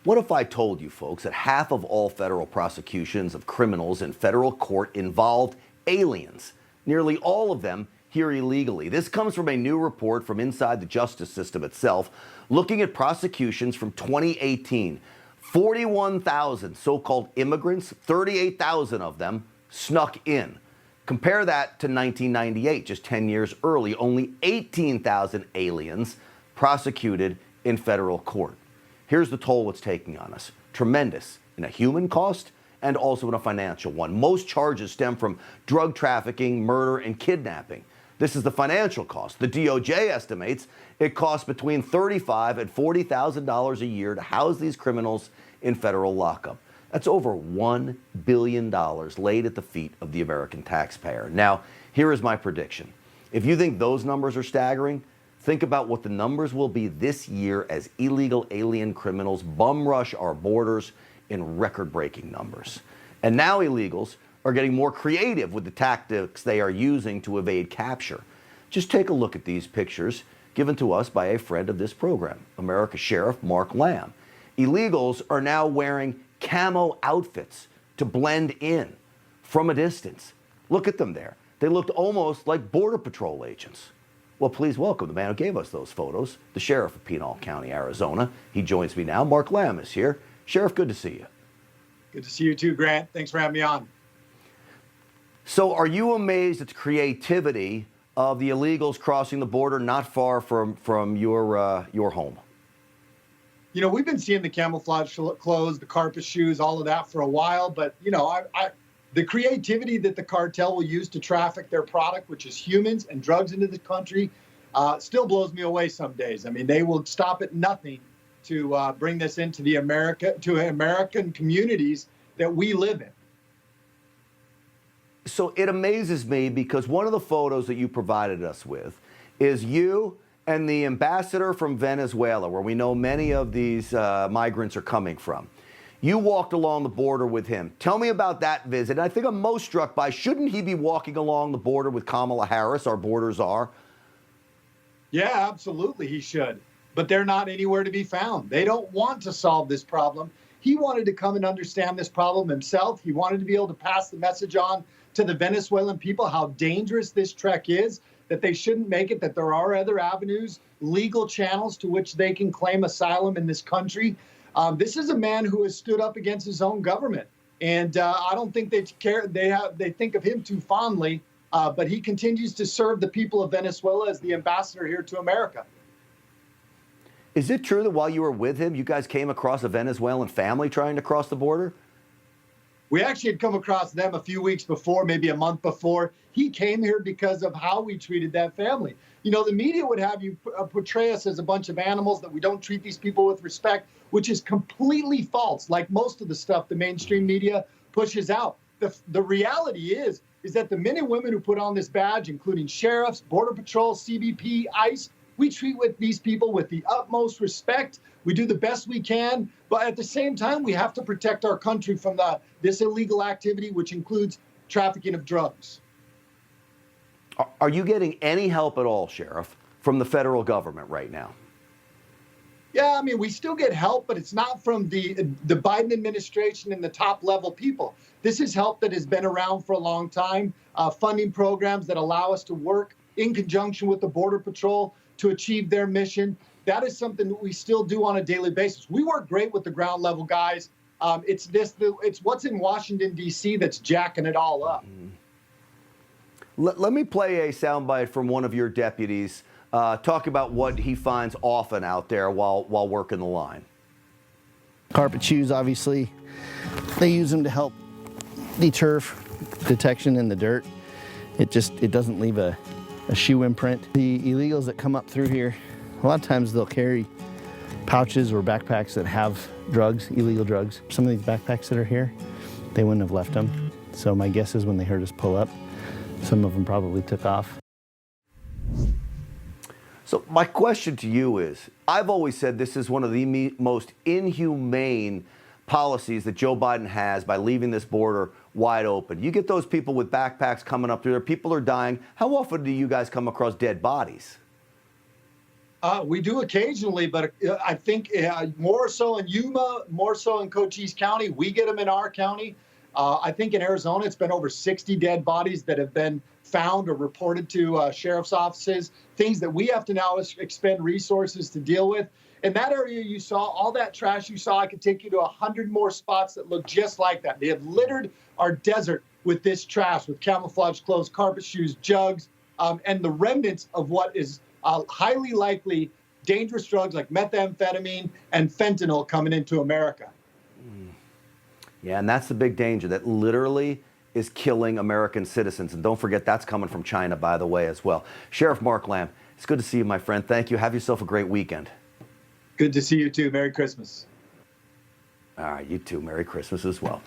What if I told you, folks, that half of all federal prosecutions of criminals in federal court involved aliens? Nearly all of them here illegally. This comes from a new report from inside the justice system itself, looking at prosecutions from 2018. 41,000 so-called immigrants, 38,000 of them snuck in. Compare that to 1998, just 10 years early, only 18,000 aliens prosecuted in federal court. Here's the toll it's taking on us. Tremendous in a human cost and also in a financial one. Most charges stem from drug trafficking, murder, and kidnapping. This is the financial cost. The DOJ estimates it costs between $35,000 and $40,000 a year to house these criminals in federal lockup. That's over $1 billion laid at the feet of the American taxpayer. Now, here is my prediction. If you think those numbers are staggering, think about what the numbers will be this year as illegal alien criminals bum rush our borders in record-breaking numbers. And now illegals are getting more creative with the tactics they are using to evade capture. Just take a look at these pictures given to us by a friend of this program, America Sheriff Mark Lamb. Illegals are now wearing camo outfits to blend in from a distance. Look at them there. They looked almost like Border Patrol agents. Well, please welcome the man who gave us those photos, the Sheriff of Pinal County, Arizona. He joins me now. Mark Lamb is here. Sheriff, good to see you. Good to see you too, Grant. Thanks for having me on. So are you amazed at the creativity of the illegals crossing the border not far from your home? You know, we've been seeing the camouflage clothes, the carpet shoes, all of that for a while. But, you know, the creativity that the cartel will use to traffic their product, which is humans and drugs into the country, still blows me away some days. I mean, they will stop at nothing to bring this into the American communities that we live in. So it amazes me because one of the photos that you provided us with is you and the ambassador from Venezuela, where we know many of these migrants are coming from. You walked along the border with him. Tell me about that visit. And I think I'm most struck by, shouldn't he be walking along the border with Kamala Harris, our border czar? Yeah, absolutely he should. But they're not anywhere to be found. They don't want to solve this problem. He wanted to come and understand this problem himself. He wanted to be able to pass the message on to the Venezuelan people how dangerous this trek is, that they shouldn't make it, that there are other avenues, legal channels to which they can claim asylum in this country. This is a man who has stood up against his own government. And I don't think they care. They think of him too fondly, but he continues to serve the people of Venezuela as the ambassador here to America. Is it true that while you were with him, you guys came across a Venezuelan family trying to cross the border? We actually had come across them a few weeks before, maybe a month before. He came here because of how we treated that family. You know, the media would have you portray us as a bunch of animals, that we don't treat these people with respect, which is completely false, like most of the stuff the mainstream media pushes out. The reality is that the men and women who put on this badge, including sheriffs, Border Patrol, CBP, ICE, we treat these people with the utmost respect. We do the best we can, but at the same time, we have to protect our country from this illegal activity, which includes trafficking of drugs. Are you getting any help at all, Sheriff, from the federal government right now? Yeah, I mean, we still get help, but it's not from the Biden administration and the top level people. This is help that has been around for a long time, funding programs that allow us to work in conjunction with the Border Patrol to achieve their mission. That is something that we still do on a daily basis. We work great with the ground level guys. It's what's in Washington, D.C. that's jacking it all up. Let me play a soundbite from one of your deputies talk about what he finds often out there while working the line. Carpet shoes, obviously. They use them to help deter detection in the dirt. It doesn't leave a shoe imprint. The illegals that come up through here, a lot of times they'll carry pouches or backpacks that have drugs, illegal drugs. Some of these backpacks that are here, they wouldn't have left them. So my guess is when they heard us pull up, some of them probably took off. So my question to you is, I've always said this is one of the most inhumane policies that Joe Biden has by leaving this border wide open. You get those people with backpacks coming up through there, people are dying. How often do you guys come across dead bodies? We do occasionally, but I think more so in Yuma, more so in Cochise County. We get them in our county. I think in Arizona, it's been over 60 dead bodies that have been found or reported to sheriff's offices, things that we have to now expend resources to deal with. In that area, you saw all that trash you saw. I could take you to 100 more spots that look just like that. They have littered our desert with this trash, with camouflage clothes, carpet shoes, jugs, and the remnants of what is highly likely dangerous drugs like methamphetamine and fentanyl coming into America. Yeah, and that's the big danger that literally is killing American citizens. And don't forget, that's coming from China, by the way, as well. Sheriff Mark Lamb, it's good to see you, my friend. Thank you. Have yourself a great weekend. Good to see you too. Merry Christmas. All right, you too. Merry Christmas as well.